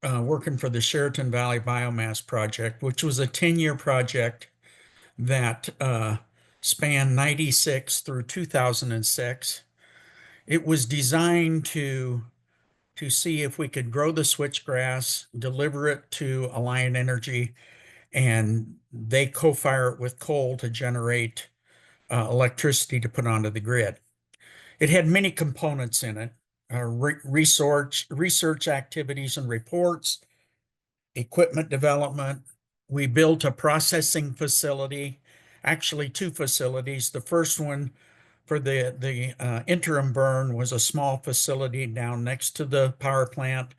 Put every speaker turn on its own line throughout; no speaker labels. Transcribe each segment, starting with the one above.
working for the Sheraton Valley Biomass Project, which was a 10-year project that spanned 96 through 2006. It was designed to see if we could grow the switchgrass, deliver it to Alliant Energy, and they co-fire it with coal to generate electricity to put onto the grid. It had many components in it, research activities and reports, equipment development. We built a processing facility, actually two facilities. The first one for the interim burn was a small facility down next to the power plant,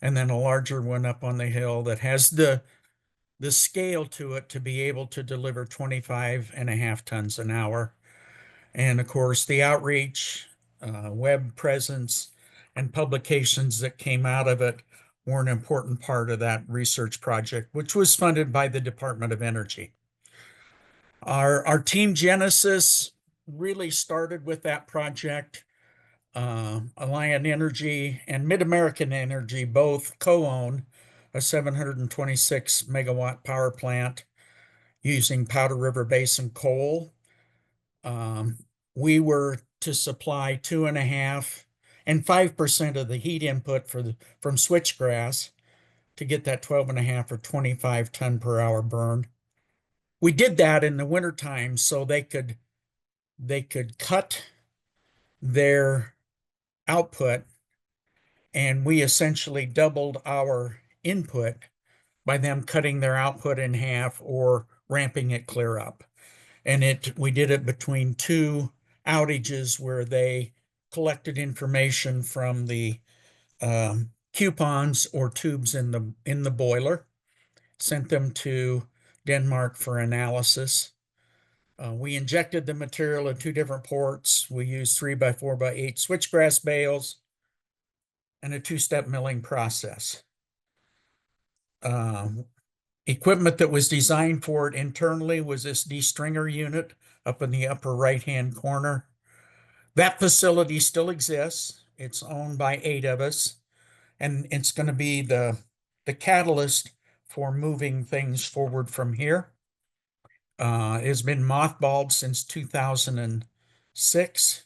and then a larger one up on the hill that has the scale to it to be able to deliver 25.5 tons an hour. And of course, the outreach, web presence, and publications that came out of it were an important part of that research project, which was funded by the Department of Energy. Our team Genesis really started with that project. Alliant Energy and Mid-American Energy both co-own a 726 megawatt power plant using Powder River Basin coal. We were to supply 2.5 and 5% of the heat input from switchgrass to get that 12.5 or 25 ton per hour burn. We did that in the wintertime so they could cut their output, and we essentially doubled our input by them cutting their output in half or ramping it clear up. And we did it between two outages where they collected information from the coupons or tubes in the boiler, sent them to Denmark for analysis. We injected the material in two different ports. We used 3x4x8 switchgrass bales and a two-step milling process. Equipment that was designed for it internally was this de-stringer unit up in the upper right-hand corner. That facility still exists. It's owned by 8 of us, and it's going to be the catalyst for moving things forward from here. It has been mothballed since 2006.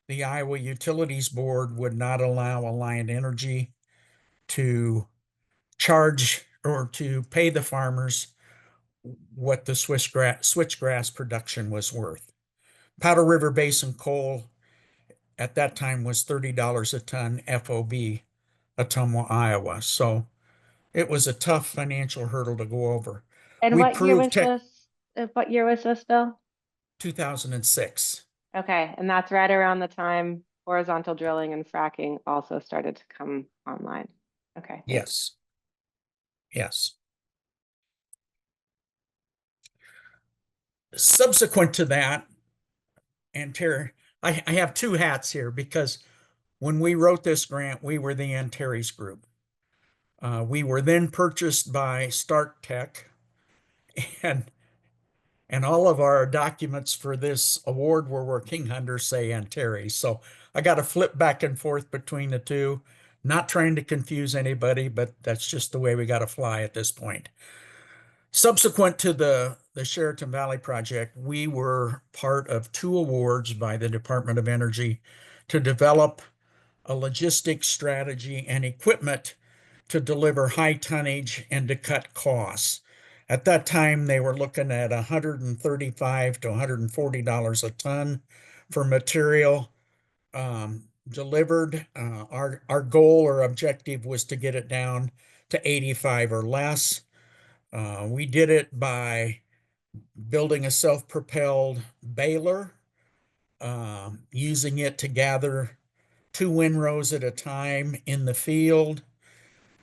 The Iowa Utilities Board would not allow Alliant Energy to charge or to pay the farmers what the switchgrass production was worth. Powder River Basin coal at that time was $30 a ton FOB, Ottumwa, Iowa. So it was a tough financial hurdle to go over.
And
We
what year
proved
was this? What year was this, Bill?
2006.
Okay, and that's right around the time horizontal drilling and fracking also started to come online. Okay, thanks.
Yes. Subsequent to that, and Terry, I have two hats here because when we wrote this grant, we were the Antares group. We were then purchased by Stark Tech, and all of our documents for this award we're working under say Antares. So I got to flip back and forth between the two, not trying to confuse anybody, but that's just the way we got to fly at this point. Subsequent to the Sheraton Valley project, we were part of 2 awards by the Department of Energy to develop a logistics strategy and equipment to deliver high tonnage and to cut costs. At that time, they were looking at $135 to $140 a ton for material delivered. Our goal or objective was to get it down to 85 or less. We did it by building a self-propelled baler, using it to gather 2 windrows at a time in the field,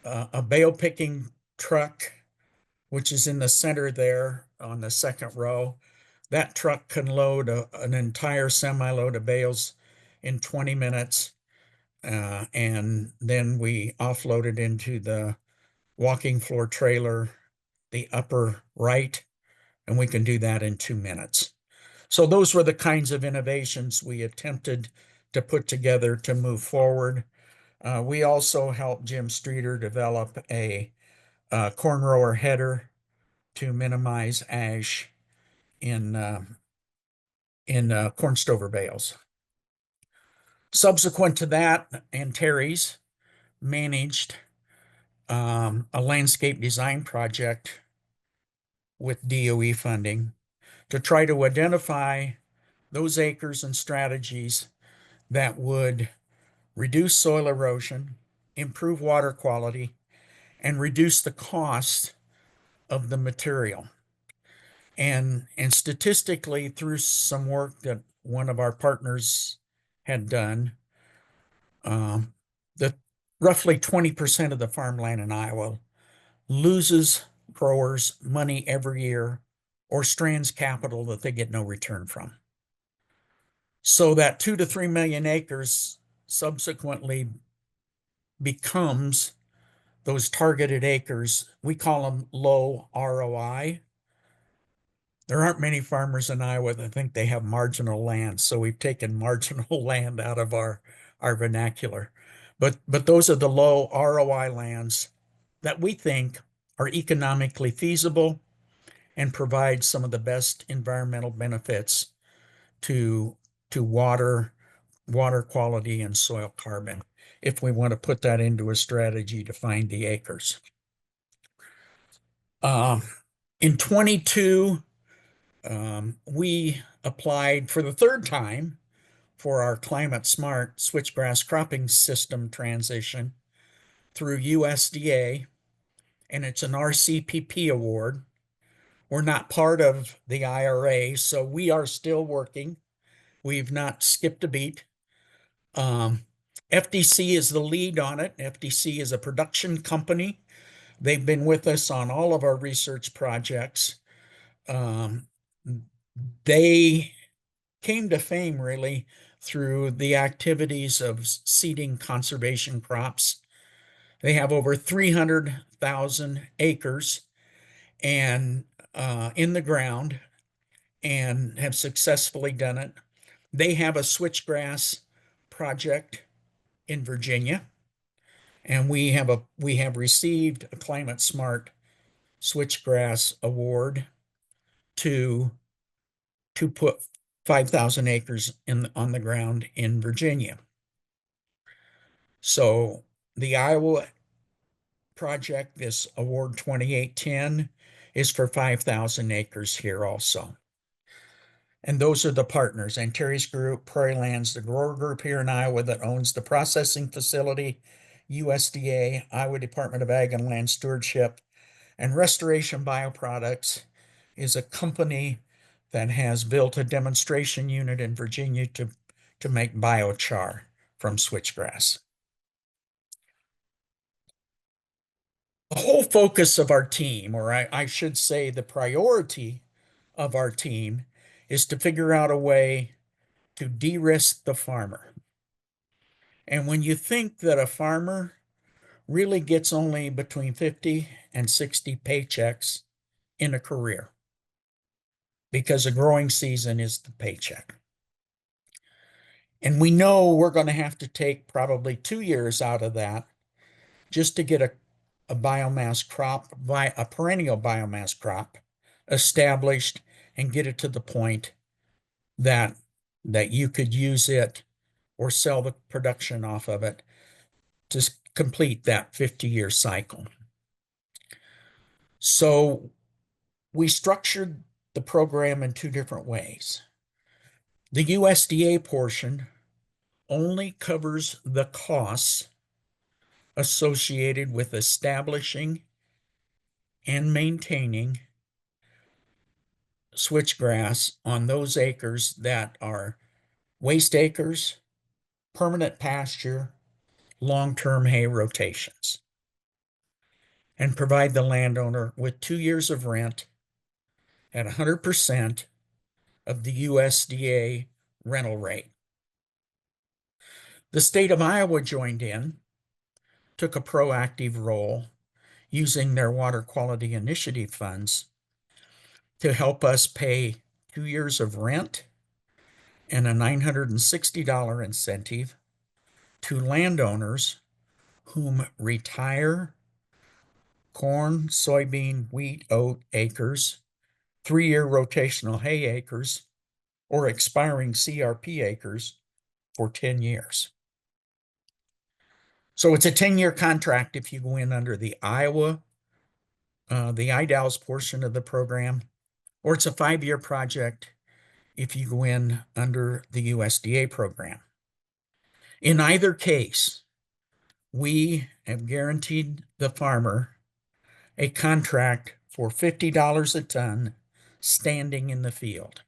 a bale picking truck, which is in the center there on the second row. That truck can load an entire semi-load of bales in 20 minutes. And then we offload it into the walking floor trailer, the upper right, and we can do that in 2 minutes. So those were the kinds of innovations we attempted to put together to move forward. We also helped Jim Streeter develop a corn rower header to minimize ash in corn stover bales. Subsequent to that, Antares managed a landscape design project with DOE funding to try to identify those acres and strategies that would reduce soil erosion, improve water quality, and reduce the cost of the material. And statistically, through some work that one of our partners had done, that roughly 20% of the farmland in Iowa loses growers money every year or strands capital that they get no return from. So that 2 to 3 million acres subsequently becomes those targeted acres. We call them low ROI. There aren't many farmers in Iowa that think they have marginal land, so we've taken marginal land out of our vernacular. But those are the low ROI lands that we think are economically feasible and provide some of the best environmental benefits to water quality and soil carbon, if we want to put that into a strategy to find the acres. In 22, we applied for the third time for our climate smart switchgrass cropping system transition through USDA, and it's an RCPP award. We're not part of the IRA, so we are still working. We've not skipped a beat. FDC is the lead on it. FDC is a production company. They've been with us on all of our research projects. They came to fame really through the activities of seeding conservation crops. They have over 300,000 acres and in the ground and have successfully done it. They have a switchgrass project in Virginia, and we have received a Climate Smart Switchgrass Award to put 5,000 acres on the ground in Virginia. So the Iowa project, this award 2810, is for 5,000 acres here also. And those are the partners: Antares Group, Prairie Lands, the grower group here in Iowa that owns the processing facility, USDA, Iowa Department of Ag and Land Stewardship, and Restoration Bio-Products is a company that has built a demonstration unit in Virginia to make biochar from switchgrass. The whole focus of our team, or I should say the priority of our team, is to figure out a way to de-risk the farmer. And when you think that a farmer really gets only between 50 and 60 paychecks in a career, because a growing season is the paycheck. And we know we're going to have to take probably 2 years out of that just to get a biomass crop, a perennial biomass crop established and get it to the point that you could use it or sell the production off of it to complete that 50-year cycle. So we structured the program in 2 different ways. The USDA portion only covers the costs associated with establishing and maintaining switchgrass on those acres that are waste acres, permanent pasture, long-term hay rotations, and provide the landowner with 2 years of rent at 100% of the USDA rental rate. The state of Iowa joined in, took a proactive role using their water quality initiative funds to help us pay 2 years of rent and a $960 incentive to landowners whom retire corn, soybean, wheat, oat acres, 3-year rotational hay acres, or expiring CRP acres for 10 years. So it's a 10-year contract if you go in under the Iowa, the IDALS portion of the program, or it's a 5-year project if you go in under the USDA program. In either case, we have guaranteed the farmer a contract for $50 a ton standing in the field.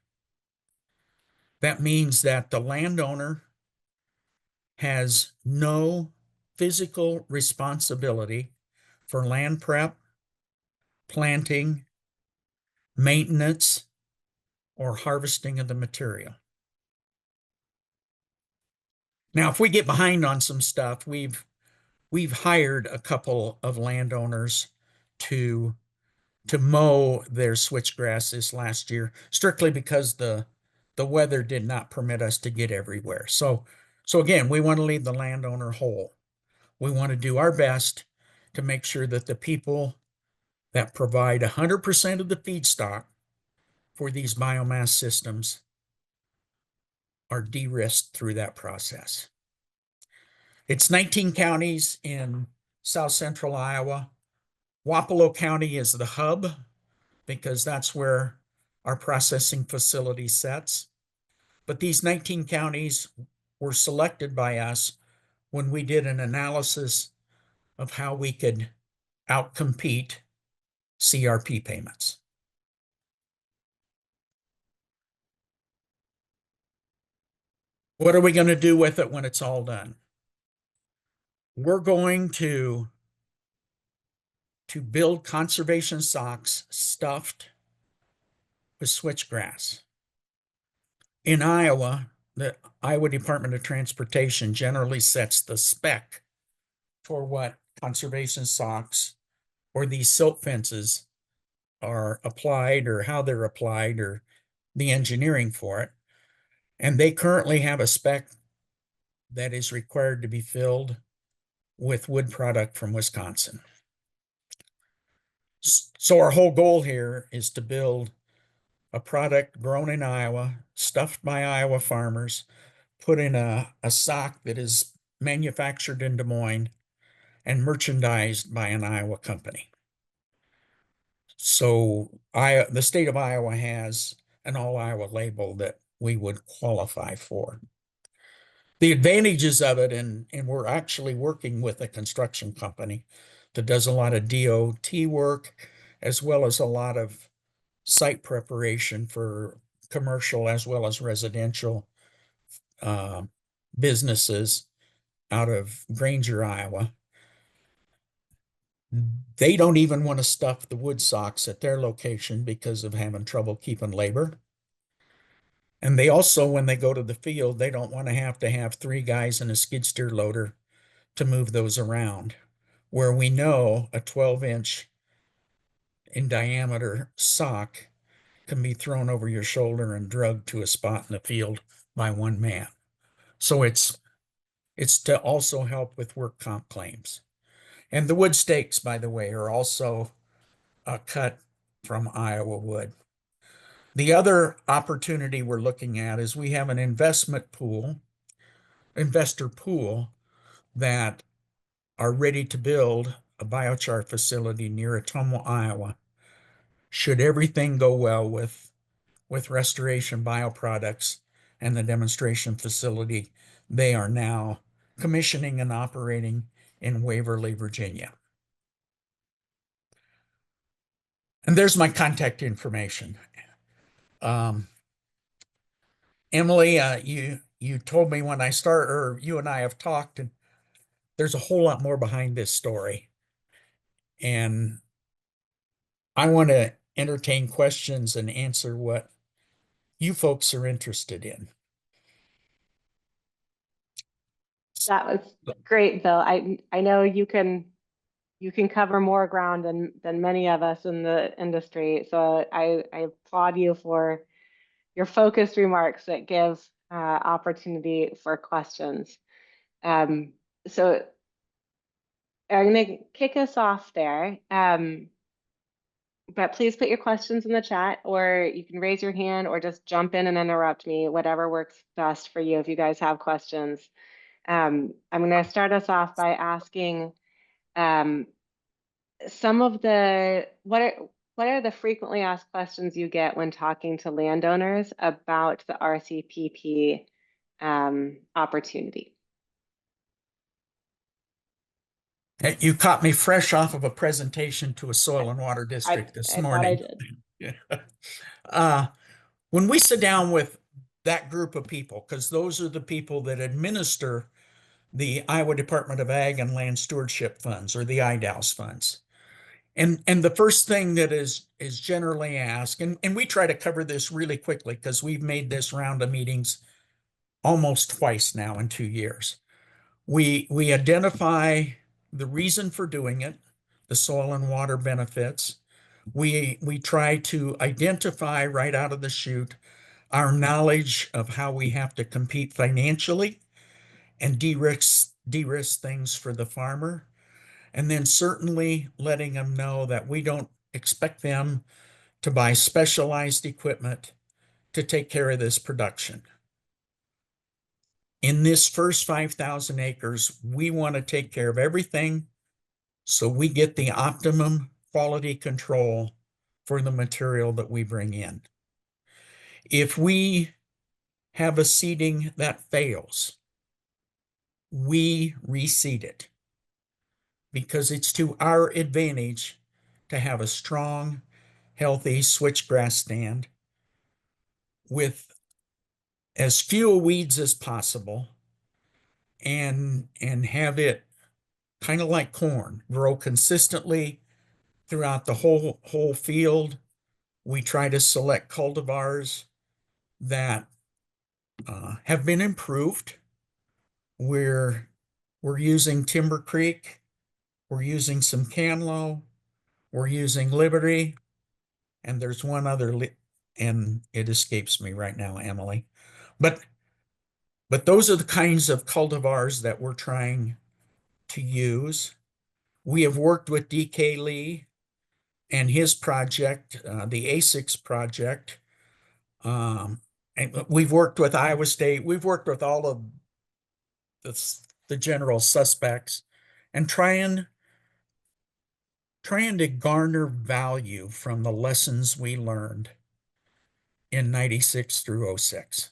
That means that the landowner has no physical responsibility for land prep, planting, maintenance, or harvesting of the material. Now, if we get behind on some stuff, we've hired a couple of landowners to mow their switchgrass this last year, strictly because the weather did not permit us to get everywhere. So again, we want to leave the landowner whole. We want to do our best to make sure that the people that provide 100% of the feedstock for these biomass systems are de-risked through that process. It's 19 counties in south central Iowa. Wapello County is the hub because that's where our processing facility sets. But these 19 counties were selected by us when we did an analysis of how we could outcompete CRP payments. What are we going to do with it when it's all done? We're going to build conservation socks stuffed with switchgrass. In Iowa, the Iowa Department of Transportation generally sets the spec for what conservation socks or these silt fences are applied, or how they're applied, or the engineering for it. And they currently have a spec that is required to be filled with wood product from Wisconsin. So our whole goal here is to build a product grown in Iowa, stuffed by Iowa farmers, put in a sock that is manufactured in Des Moines and merchandised by an Iowa company. So the state of Iowa has an all Iowa label that we would qualify for. The advantages of it, and we're actually working with a construction company that does a lot of DOT work, as well as a lot of site preparation for commercial as well as residential businesses out of Granger, Iowa. They don't even want to stuff the wood socks at their location because of having trouble keeping labor. And they also, when they go to the field, they don't want to have 3 guys in a skid steer loader to move those around, where we know a 12-inch in diameter sock can be thrown over your shoulder and drugged to a spot in the field by one man. So it's to also help with work comp claims. And the wood stakes, by the way, are also cut from Iowa wood. The other opportunity we're looking at is we have an investor pool that are ready to build a biochar facility near Ottumwa, Iowa. Should everything go well with Restoration Bio-Products and the demonstration facility they are now commissioning and operating in Waverly, Virginia. And there's my contact information. Emily, you told me when I started, or you and I have talked, and there's a whole lot more behind this story. And I want to entertain questions and answer what you folks are interested in.
That was great, Bill. I know you can cover more ground than many of us in the industry. So I applaud you for your focused remarks that give opportunity for questions. So I'm gonna kick us off there. But please put your questions in the chat, or you can raise your hand or just jump in and interrupt me, whatever works best for you if you guys have questions. I'm going to start us off by asking um, some of the what are the frequently asked questions you get when talking to landowners about the RCPP opportunity?
You caught me fresh off of a presentation to a soil and water district this
I thought I
morning.
did.
Yeah. Uh, when we sit down with that group of people, because those are the people that administer the Iowa Department of Ag and Land Stewardship funds, or the IDALS funds. And the first thing that is generally asked, and we try to cover this really quickly because we've made this round of meetings almost twice now in 2 years. We identify the reason for doing it, the soil and water benefits. We try to identify right out of the chute our knowledge of how we have to compete financially and de-risk things for the farmer. And then certainly letting them know that we don't expect them to buy specialized equipment to take care of this production. In this first 5,000 acres, we want to take care of everything so we get the optimum quality control for the material that we bring in. If we have a seeding that fails, we reseed it because it's to our advantage to have a strong, healthy switchgrass stand with as few weeds as possible and have it kind of like corn, grow consistently throughout the whole field. We try to select cultivars that have been improved. We're we're using Timber Creek, we're using some Canlo, we're using Liberty, and there's one other, and it escapes me right now, Emily. But but those are the kinds of cultivars that we're trying to use. We have worked with DK Lee and his project, the ASICS project. And we've worked with Iowa State. We've worked with all of the general suspects and trying to garner value from the lessons we learned in 96 through 06.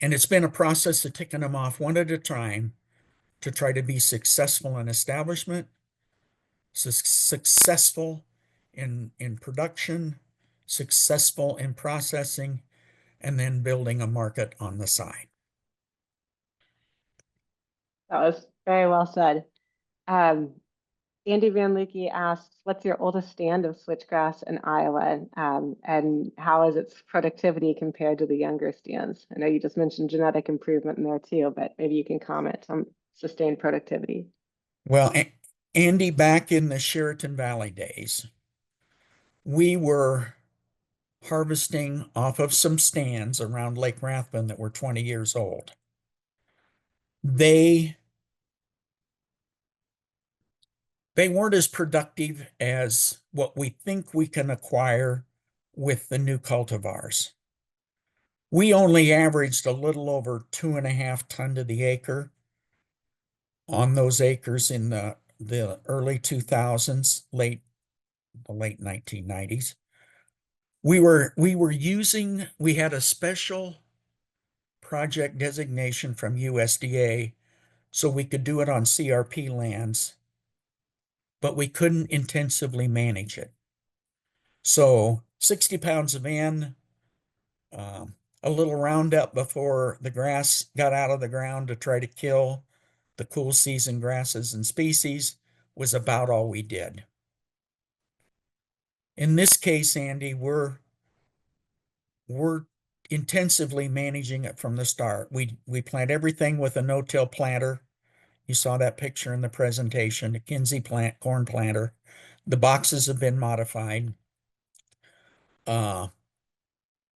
And it's been a process of ticking them off one at a time to try to be successful in establishment, successful in production, successful in processing, and then building a market on the side.
That was very well said. Um, Andy Van Lukey asks, what's your oldest stand of switchgrass in Iowa? And how is its productivity compared to the younger stands? I know you just mentioned genetic improvement in there too, but maybe you can comment on sustained productivity.
Well, Andy, back in the Sheraton Valley days, we were harvesting off of some stands around Lake Rathbun that were 20 years old. They weren't as productive as what we think we can acquire with the new cultivars. We only averaged a little over 2.5 tons to the acre on those acres in the early 2000s, the late 1990s. We had a special project designation from USDA so we could do it on CRP lands, but we couldn't intensively manage it. So 60 pounds of N, a little Roundup before the grass got out of the ground to try to kill the cool season grasses and species was about all we did. In this case, Andy, we're intensively managing it from the start. We plant everything with a no-till planter. You saw that picture in the presentation, a Kinsey corn planter. The boxes have been modified. Uh,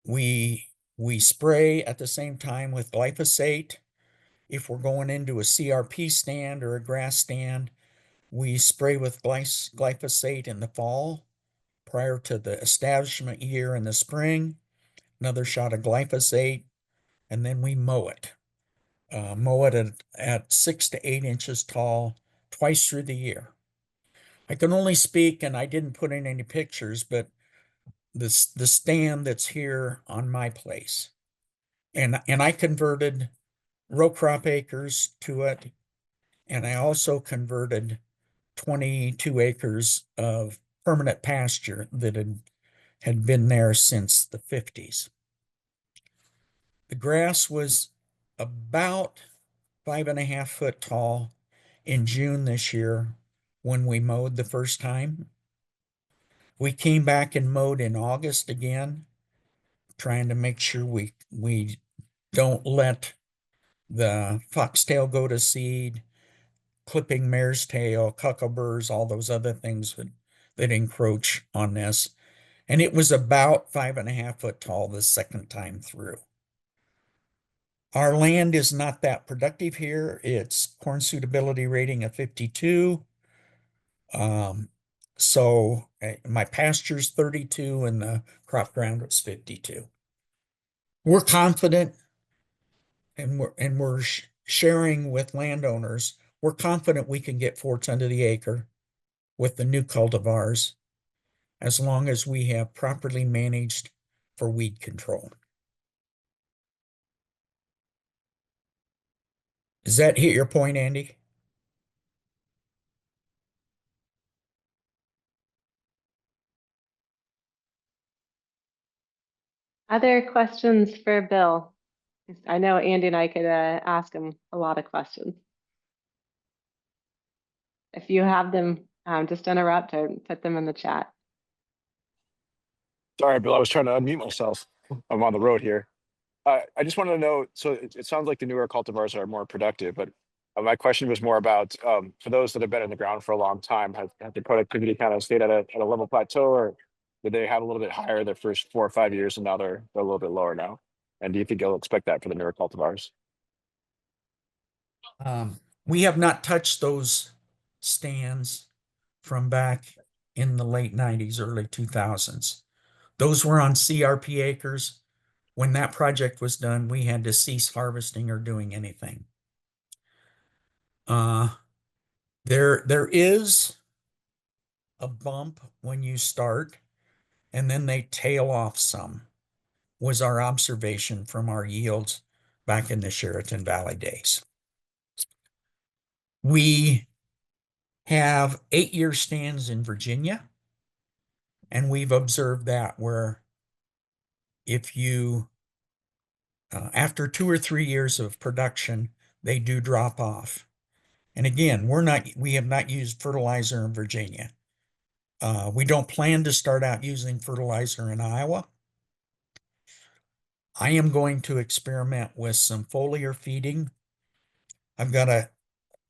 we spray at the same time with glyphosate if we're going into a CRP stand or a grass stand, we spray with glyphosate in the fall prior to the establishment year in the spring, another shot of glyphosate, and then we mow it. Mow it at 6 to 8 inches tall twice through the year. I can only speak, and I didn't put in any pictures, but the stand that's here on my place. And I converted row crop acres to it. And I also converted 22 acres of permanent pasture that had been there since the 50s. The grass was about 5.5 foot tall in June this year when we mowed the first time. We came back and mowed in August again, trying to make sure we don't let the foxtail go to seed, clipping mare's tail, cuckoos, all those other things that encroach on this. And it was about 5.5 foot tall the second time through. Our land is not that productive here. It's corn suitability rating of 52. So my pasture's 32 and the crop ground was 52. We're confident and we're sharing with landowners. We're confident we can get 4 tons to the acre with the new cultivars as long as we have properly managed for weed control. Does that hit your point, Andy?
Other questions for Bill? I know Andy and I could ask him a lot of questions. If you have them, just interrupt or put them in the chat.
Sorry, Bill, I was trying to unmute myself. I'm on the road here. I just wanted to know, so it sounds like the newer cultivars are more productive, but my question was more about, for those that have been in the ground for a long time, have the productivity kind of stayed at a level plateau, or did they have a little bit higher their first 4 or 5 years and now they're a little bit lower now? And do you think you'll expect that for the newer cultivars?
We have not touched those stands from back in the late 90s, early 2000s. Those were on CRP acres. When that project was done, we had to cease harvesting or doing anything. There is a bump when you start, and then they tail off some, was our observation from our yields back in the Sheraton Valley days. We have 8-year stands in Virginia, and we've observed that where if you, after 2 or 3 years of production, they do drop off. And again, we have not used fertilizer in Virginia. We don't plan to start out using fertilizer in Iowa. I am going to experiment with some foliar feeding. I've got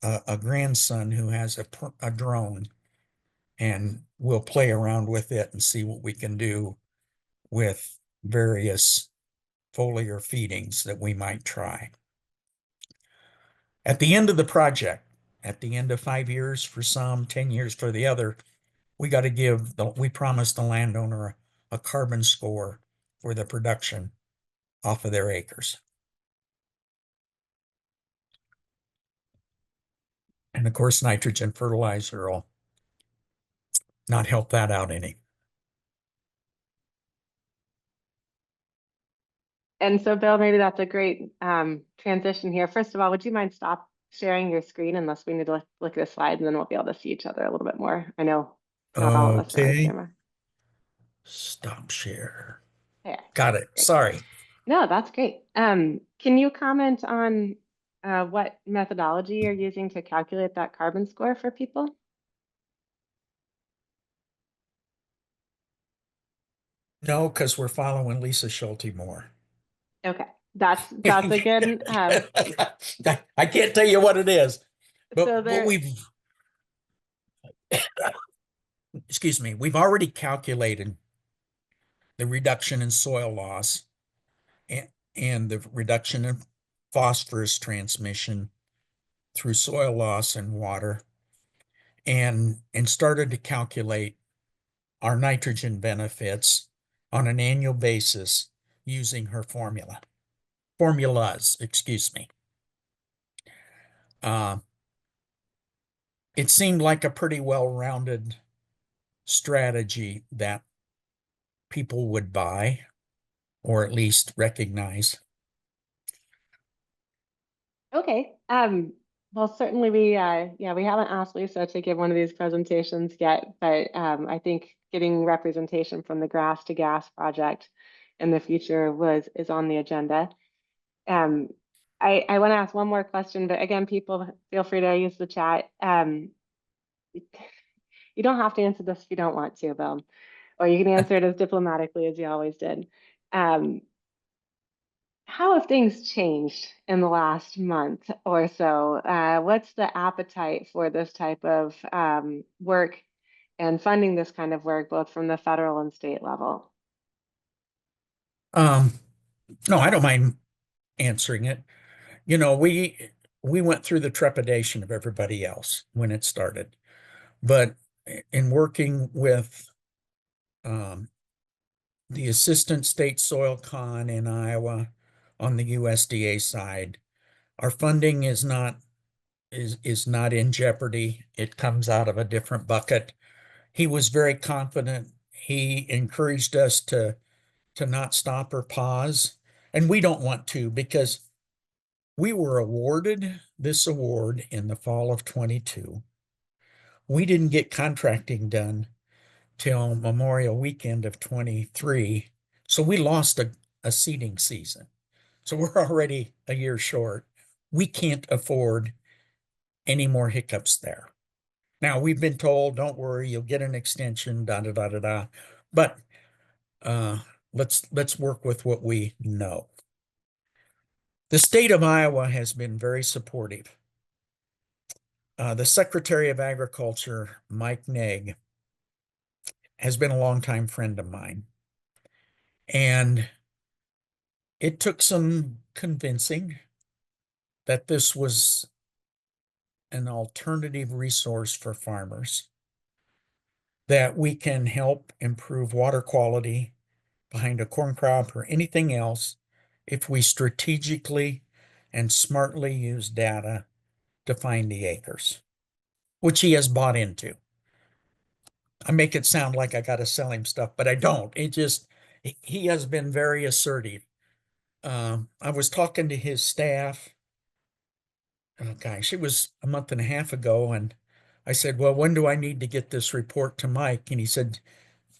a grandson who has a drone, and we'll play around with it and see what we can do with various foliar feedings that we might try. At the end of the project, at the end of 5 years for some, 10 years for the other, we got to we promised the landowner a carbon score for the production off of their acres. And of course, nitrogen fertilizer will not help that out any.
And so, Bill, maybe that's a great transition here. First of all, would you mind stop sharing your screen unless we need to look at the slide, and then we'll be able to see each other a little bit more. I know not all of us are on
Okay.
camera.
Stop share.
Yeah.
Got it.
Great.
Sorry.
No, that's great. Can you comment on what methodology you're using to calculate that carbon score for people?
No, because we're following Lisa Schulte more.
Okay, that's a good.
I can't tell you what it is, but
So
what excuse me, we've already calculated the reduction in soil loss and the reduction phosphorus transmission through soil loss and water, and started to calculate our nitrogen benefits on an annual basis using her formulas, excuse me. It seemed like a pretty well-rounded strategy that people would buy or at least recognize.
Okay. Well, certainly we haven't asked Lisa to give one of these presentations yet, but I think getting representation from the Grass to Gas project in the future is on the agenda. I want to ask one more question, but again, people feel free to use the chat. You don't have to answer this if you don't want to, Bill, or you can answer it as diplomatically as you always did. How have things changed in the last month or so? What's the appetite for this type of work and funding this kind of work, both from the federal and state level?
No, I don't mind answering it. You know, we went through the trepidation of everybody else when it started, but in working with the Assistant State Soil Con in Iowa on the USDA side, our funding is not in jeopardy. It comes out of a different bucket. He was very confident. He encouraged us to not stop or pause, and we don't want to, because we were awarded this award in the fall of 22. We didn't get contracting done till Memorial Weekend of 23. So we lost a seeding season. So we're already a year short. We can't afford any more hiccups there. Now we've been told, don't worry, you'll get an extension, da da da da da. But let's work with what we know. The state of Iowa has been very supportive. The Secretary of Agriculture, Mike Negg, has been a longtime friend of mine. And it took some convincing that this was an alternative resource for farmers, that we can help improve water quality behind a corn crop or anything else if we strategically and smartly use data to find the acres, which he has bought into. I make it sound like I got to sell him stuff, but I don't. He has been very assertive. I was talking to his staff. Oh gosh, it was a month and a half ago, and I said, well, when do I need to get this report to Mike? And he said,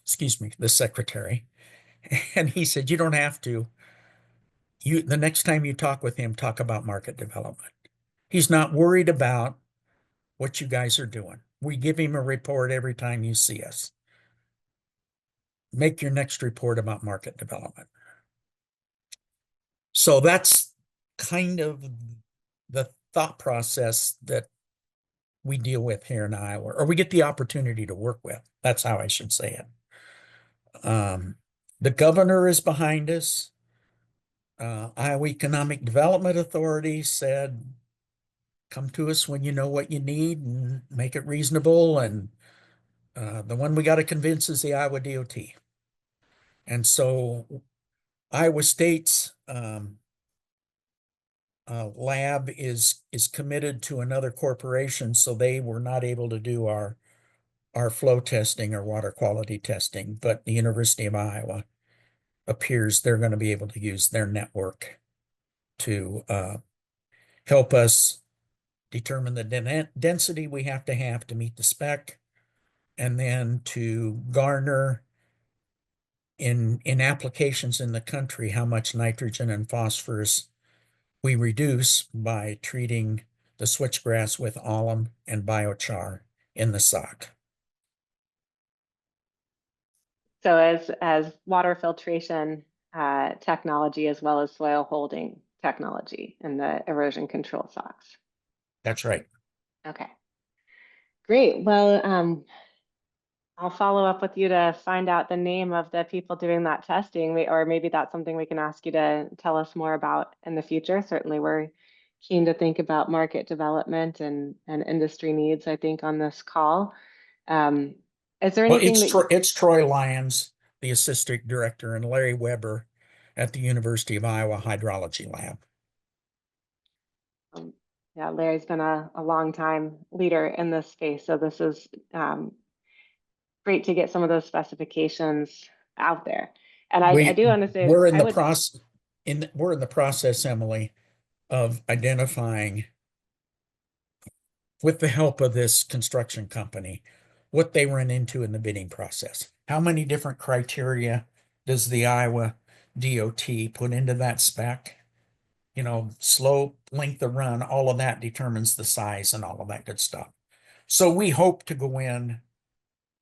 excuse me, the secretary. And he said, you don't have to. The next time you talk with him, talk about market development. He's not worried about what you guys are doing. We give him a report every time you see us. Make your next report about market development. So that's kind of the thought process that we deal with here in Iowa, or we get the opportunity to work with. That's how I should say it. The governor is behind us. Iowa Economic Development Authority said, come to us when you know what you need and make it reasonable. And the one we got to convince is the Iowa DOT. And so Iowa State's lab is committed to another corporation, so they were not able to do our flow testing or water quality testing, but the University of Iowa appears they're going to be able to use their network to help us determine the density we have to meet the spec, and then to garner in applications in the country how much nitrogen and phosphorus we reduce by treating the switchgrass with alum and biochar in the sock.
So as water filtration technology, as well as soil holding technology in the erosion control socks.
That's right.
Okay, great. Well, I'll follow up with you to find out the name of the people doing that testing, or maybe that's something we can ask you to tell us more about in the future. Certainly, we're keen to think about market development and industry needs, I think, on this call. Is there
Well,
anything that
it's Troy Lyons, the assistant director, and Larry Weber at the University of Iowa Hydrology Lab.
yeah, Larry's been a long time leader in this space, so this is great to get some of those specifications out there. And I do want to say,
We're in
I
the
would,
process, we're in the process, Emily, of identifying, with the help of this construction company, what they run into in the bidding process. How many different criteria does the Iowa DOT put into that spec? You know, slope, length of run, all of that determines the size and all of that good stuff. So we hope to go in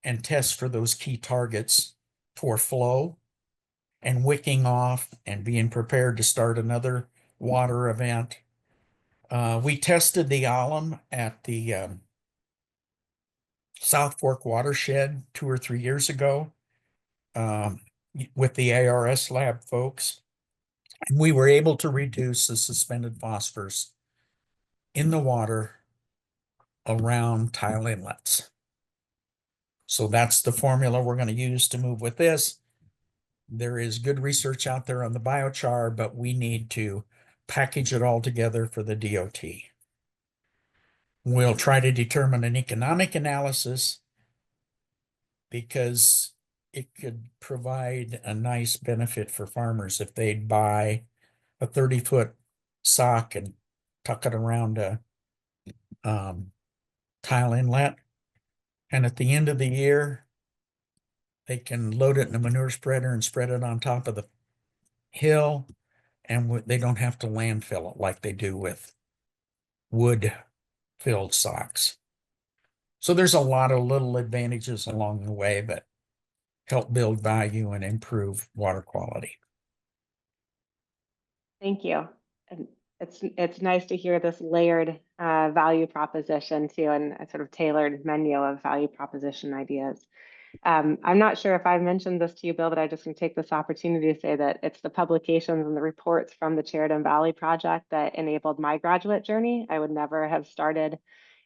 and test for those key targets for flow and wicking off and being prepared to start another water event. We tested the alum at the South Fork watershed 2 or 3 years ago with the ARS lab folks. And we were able to reduce the suspended phosphorus in the water around tile inlets. So that's the formula we're going to use to move with this. There is good research out there on the biochar, but we need to package it all together for the DOT. We'll try to determine an economic analysis because it could provide a nice benefit for farmers if they'd buy a 30-foot sock and tuck it around a tile inlet. And at the end of the year, they can load it in a manure spreader and spread it on top of the hill, and they don't have to landfill it like they do with wood-filled socks. So there's a lot of little advantages along the way that help build value and improve water quality.
thank you. And it's nice to hear this layered value proposition too, and a sort of tailored menu of value proposition ideas. I'm not sure if I mentioned this to you, Bill, but I just can take this opportunity to say that it's the publications and the reports from the Sheridan Valley project that enabled my graduate journey. I would never have started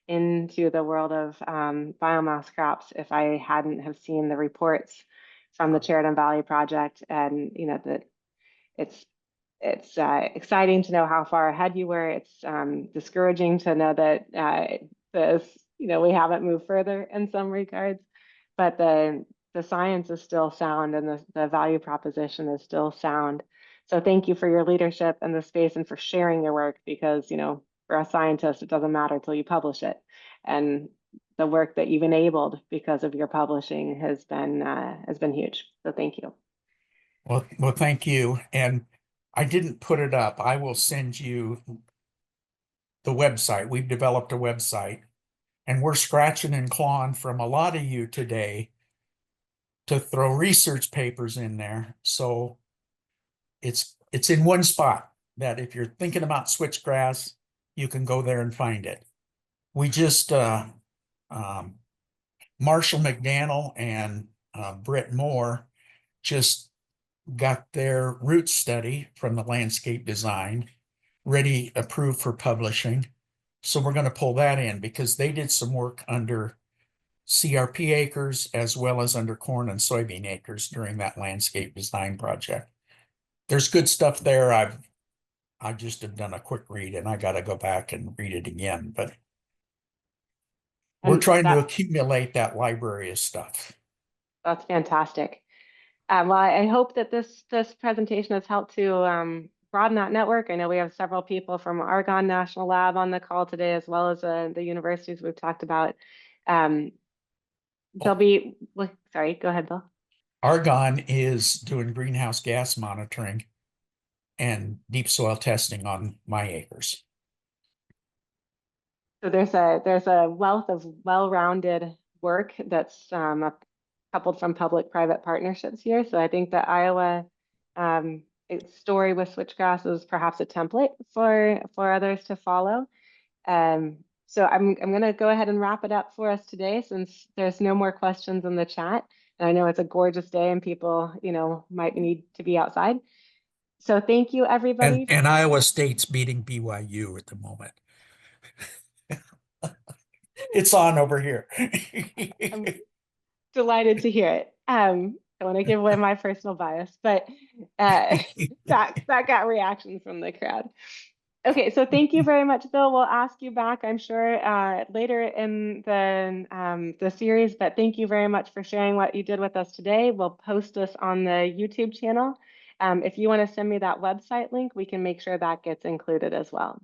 into the world of biomass crops if I hadn't have seen the reports from the Sheridan Valley project. And you know that it's exciting to know how far ahead you were. It's discouraging to know that we haven't moved further in some regards, but the science is still sound and the value proposition is still sound. So thank you for your leadership in the space and for sharing your work, because for a scientist, it doesn't matter till you publish it. And the work that you've enabled because of your publishing has been huge. So thank you.
Well, thank you. And I didn't put it up. I will send you the website. We've developed a website, and we're scratching and clawing from a lot of you today to throw research papers in there. So it's in one spot that if you're thinking about switchgrass, you can go there and find it. We just Marshall McDaniel and Britt Moore just got their root study from the landscape design ready, approved for publishing. So we're going to pull that in because they did some work under CRP acres as well as under corn and soybean acres during that landscape design project. There's good stuff there. I just have done a quick read and I got to go back and read it again, but we're trying to accumulate that library of stuff.
That's fantastic. Well, I hope that this presentation has helped to broaden that network. I know we have several people from Argonne National Lab on the call today, as well as the universities we've talked about. They'll be, sorry, go ahead, Bill.
Argonne is doing greenhouse gas monitoring and deep soil testing on my acres.
So there's a wealth of well-rounded work that's coupled from public-private partnerships here. So I think the Iowa story with switchgrass is perhaps a template for others to follow. So I'm going to go ahead and wrap it up for us today since there's no more questions in the chat. And I know it's a gorgeous day and people, you know, might need to be outside. So thank you, everybody.
And Iowa State's beating BYU at the moment. It's on over here.
I'm delighted to hear it. I want to give away my personal bias, but that got reactions from the crowd. Okay, so thank you very much, Bill. We'll ask you back, I'm sure, later in the series, but thank you very much for sharing what you did with us today. We'll post this on the YouTube channel. If you want to send me that website link, we can make sure that gets included as well.